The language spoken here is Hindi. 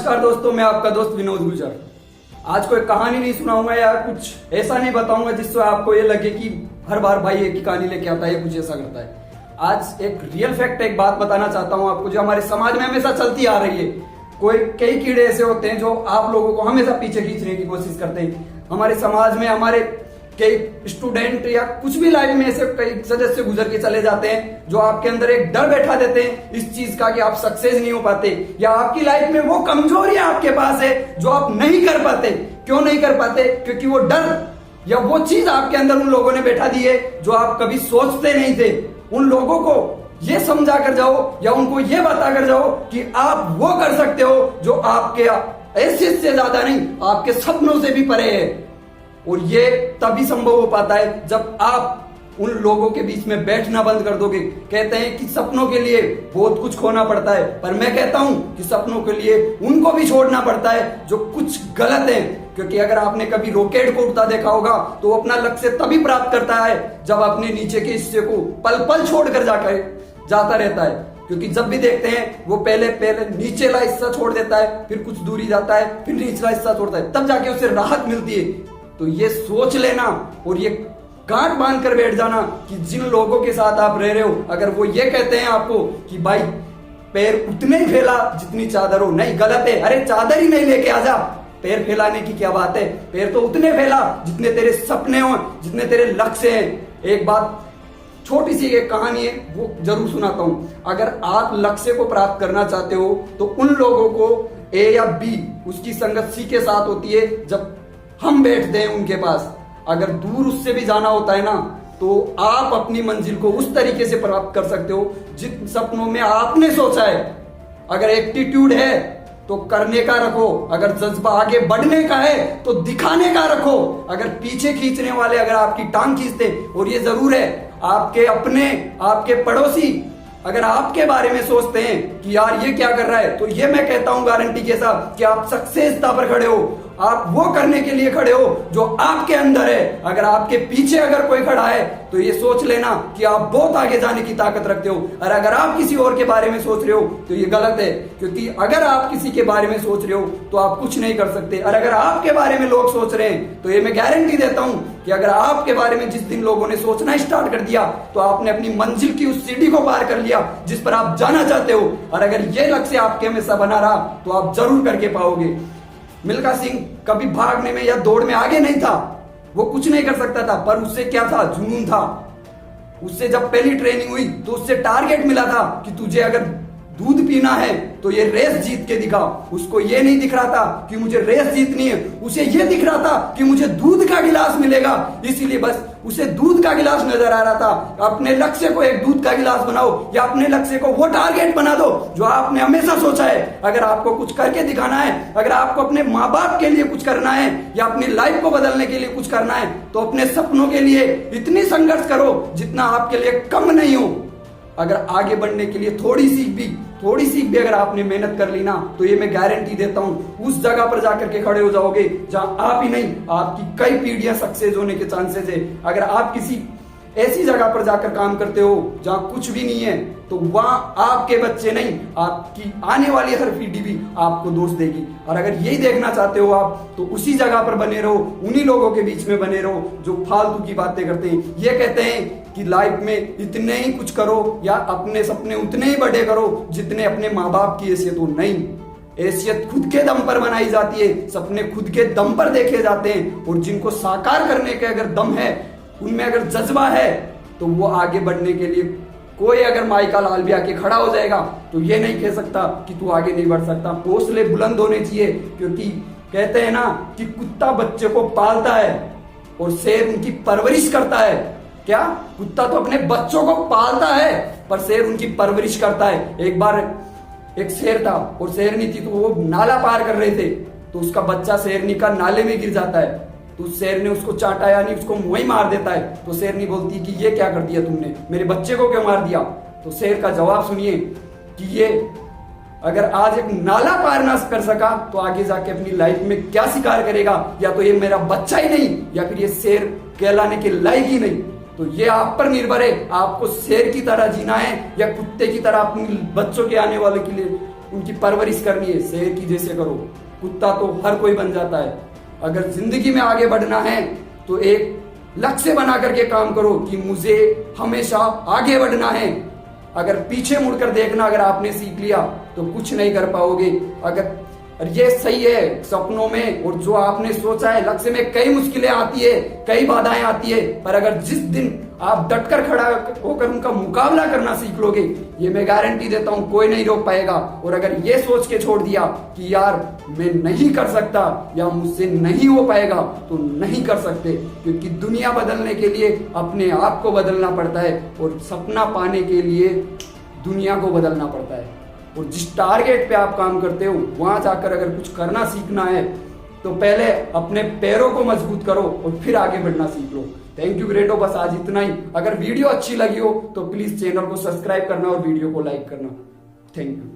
नमस्कार दोस्तों, मैं आपका दोस्त विनोद गुर्जर। आज कोई कहानी नहीं सुनाऊंगा या कुछ ऐसा नहीं बताऊंगा जिससे आपको ये लगे कि हर बार भाई एक ही कहानी लेके आता है, कुछ ऐसा करता है। आज एक रियल फैक्ट, एक बात बताना चाहता हूं आपको जो हमारे समाज में हमेशा चलती आ रही है। कई कीड़े ऐसे होते हैं जो आप लोगों को हमेशा पीछे खींचने की कोशिश करते हैं। हमारे समाज में हमारे कई स्टूडेंट या कुछ भी लाइफ में ऐसे कई सदस्य गुजर के चले जाते हैं जो आपके अंदर एक डर बैठा देते हैं इस चीज का कि आप सक्सेस नहीं हो पाते, या आपकी लाइफ में वो कमजोरी आपके पास है जो आप नहीं कर पाते। क्यों नहीं कर पाते? क्योंकि वो डर या वो चीज आपके अंदर उन लोगों ने बैठा दी है जो आप कभी सोचते नहीं थे। उन लोगों को ये समझा कर जाओ या उनको ये बता कर जाओ कि आप वो कर सकते हो जो आपके हैसियत से ज्यादा नहीं, आपके सपनों से भी परे है। और ये तभी संभव हो पाता है जब आप उन लोगों के बीच में बैठना बंद कर दोगे। कहते हैं कि सपनों के लिए बहुत कुछ खोना पड़ता है, पर मैं कहता हूं कि सपनों के लिए उनको भी छोड़ना पड़ता है जो कुछ गलत है। क्योंकि अगर आपने कभी रॉकेट को उड़ता देखा होगा तो वो अपना लक्ष्य तभी प्राप्त करता है जब अपने नीचे के हिस्से को पल पल छोड़कर जाता रहता है। क्योंकि जब भी देखते हैं वो पहले नीचेला हिस्सा छोड़ देता है, फिर कुछ दूरी जाता है, फिर निचला हिस्सा छोड़ता है, तब जाके उसे राहत मिलती है। तो ये सोच लेना और ये गांठ बांध कर बैठ जाना कि जिन लोगों के साथ आप रह रहे हो, अगर वो ये कहते हैं आपको कि भाई पैर उतने ही फैला जितनी चादर हो, नहीं, गलत है। अरे चादर ही नहीं लेके आजा, पैर फैलाने की क्या बात है? पैर तो उतने फैला जितने तेरे सपने हो, जितने तेरे लक्ष्य हैं। एक बात, छोटी सी एक कहानी है, वो जरूर सुनाता हूं। अगर आप लक्ष्य को प्राप्त करना चाहते हो तो उन लोगों को ए या बी, उसकी संगत सी के साथ होती है जब हम बैठते हैं उनके पास। अगर दूर उससे भी जाना होता है ना, तो आप अपनी मंजिल को उस तरीके से प्राप्त कर सकते हो जिन सपनों में आपने सोचा है। अगर एटीट्यूड है तो करने का रखो, अगर जज्बा आगे बढ़ने का है तो दिखाने का रखो। अगर पीछे खींचने वाले अगर आपकी टांग खींचते, और ये जरूर है आपके अपने, आपके पड़ोसी अगर आपके बारे में सोचते हैं कि यार ये क्या कर रहा है, तो ये मैं कहता हूं गारंटी के साथ कि आप सक्सेसता पर खड़े हो। आप वो करने के लिए खड़े हो जो आपके अंदर है। अगर आपके पीछे अगर कोई खड़ा है तो ये सोच लेना कि आप बहुत आगे जाने की ताकत रखते हो। और अगर आप किसी और के बारे में सोच रहे हो तो ये गलत है, क्योंकि अगर आप किसी के बारे में सोच रहे हो तो आप कुछ नहीं कर सकते। और अगर आपके बारे में लोग सोच रहे हैं तो ये मैं गारंटी देता हूं कि अगर आपके बारे में जिस दिन लोगों ने सोचना स्टार्ट कर दिया तो आपने अपनी मंजिल की उस सीढ़ी को पार कर लिया जिस पर आप जाना चाहते हो। और अगर ये लक्ष्य आपके हमेशा बना रहा तो आप जरूर करके पाओगे। मिल्खा सिंह कभी भागने में या दौड़ में आगे नहीं था, वो कुछ नहीं कर सकता था, पर उससे क्या था? जुनून था। उससे जब पहली ट्रेनिंग हुई तो उससे टारगेट मिला था कि तुझे अगर दूध पीना है तो ये रेस जीत के दिखा। उसको ये नहीं दिख रहा था कि मुझे रेस जीतनी है, उसे ये दिख रहा था कि मुझे दूध का गिलास मिलेगा, इसीलिए बस उसे दूध का गिलास नजर आ रहा था। अपने लक्ष्य को एक दूध का गिलास बनाओ या अपने लक्ष्य को वो टारगेट बना दो जो आपने हमेशा सोचा है। अगर आपको कुछ करके दिखाना है, अगर आपको अपने माँ बाप के लिए कुछ करना है या अपनी लाइफ को बदलने के लिए कुछ करना है, तो अपने सपनों के लिए इतनी संघर्ष करो जितना आपके लिए कम नहीं हो। अगर आगे बढ़ने के लिए थोड़ी सी भी अगर आपने मेहनत कर ली ना, तो ये मैं गारंटी देता हूं उस जगह पर जाकर के खड़े हो जाओगे जहां आप ही नहीं, आपकी कई पीढ़ियां सक्सेस होने के चांसेस है। अगर आप किसी ऐसी जगह पर जाकर काम करते हो जहां कुछ भी नहीं है, तो वहां आपके बच्चे नहीं, आपकी आने वाली हर पीढ़ी भी आपको दोष देगी। और अगर यही देखना चाहते हो आप, तो उसी जगह पर बने रहो, उन्हीं लोगों के बीच में बने रहो जो फालतू की बातें करते हैं। ये कहते हैं कि लाइफ में इतने ही कुछ करो या अपने सपने उतने ही बड़े करो जितने अपने माँ बाप की हैसियत हो। नहीं, हैसियत खुद के दम पर बनाई जाती है, सपने खुद के दम पर देखे जाते हैं। और जिनको साकार करने के अगर दम है, उनमें अगर जज्बा है, तो वो आगे बढ़ने के लिए कोई अगर माइका लाल भी आके खड़ा हो जाएगा तो ये नहीं कह सकता कि तू आगे नहीं बढ़ सकता। हौसले बुलंद होने चाहिए, क्योंकि कहते हैं ना कि कुत्ता बच्चे को पालता है और शेर उनकी परवरिश करता है। क्या? कुत्ता तो अपने बच्चों को पालता है पर शेर उनकी परवरिश करता है। एक बार एक शेर था और शेरनी थी, तो वो नाला पार कर रहे थे, तो उसका बच्चा शेरनी का नाले में गिर जाता है। तो शेर ने उसको चाटा, यानी उसको मुंह ही मार देता है। तो शेरनी बोलती है कि ये क्या कर दिया तुमने, मेरे बच्चे को क्यों मार दिया? तो शेर का जवाब सुनिए कि ये अगर आज एक नाला पार ना कर सका तो आगे जाके अपनी लाइफ में क्या शिकार करेगा? या तो ये मेरा बच्चा ही नहीं, या फिर ये शेर कहलाने के लायक ही नहीं। तो ये आप पर निर्भर है, आपको शेर की तरह जीना है या कुत्ते की तरह अपने बच्चों के आने वाले के लिए उनकी परवरिश करनी है शेर की जैसे करो। कुत्ता तो हर कोई बन जाता है। अगर जिंदगी में आगे बढ़ना है तो एक लक्ष्य बना करके काम करो कि मुझे हमेशा आगे बढ़ना है। अगर पीछे मुड़कर देखना अगर आपने सीख लिया तो कुछ नहीं कर पाओगे। अगर ये सही है, सपनों में और जो आपने सोचा है लक्ष्य में कई मुश्किलें आती है, कई बाधाएं आती है, पर अगर जिस दिन आप डटकर खड़ा होकर उनका मुकाबला करना सीख लोगे, ये मैं गारंटी देता हूं कोई नहीं रोक पाएगा। और अगर ये सोच के छोड़ दिया कि यार मैं नहीं कर सकता या मुझसे नहीं हो पाएगा, तो नहीं कर सकते, क्योंकि दुनिया बदलने के लिए अपने आप को बदलना पड़ता है और सपना पाने के लिए दुनिया को बदलना पड़ता है। और जिस टारगेट पे आप काम करते हो वहां जाकर अगर कुछ करना सीखना है तो पहले अपने पैरों को मजबूत करो और फिर आगे बढ़ना सीख लो। थैंक यू ग्रेटो, बस आज इतना ही। अगर वीडियो अच्छी लगी हो तो प्लीज चैनल को सब्सक्राइब करना और वीडियो को लाइक करना। Thank you.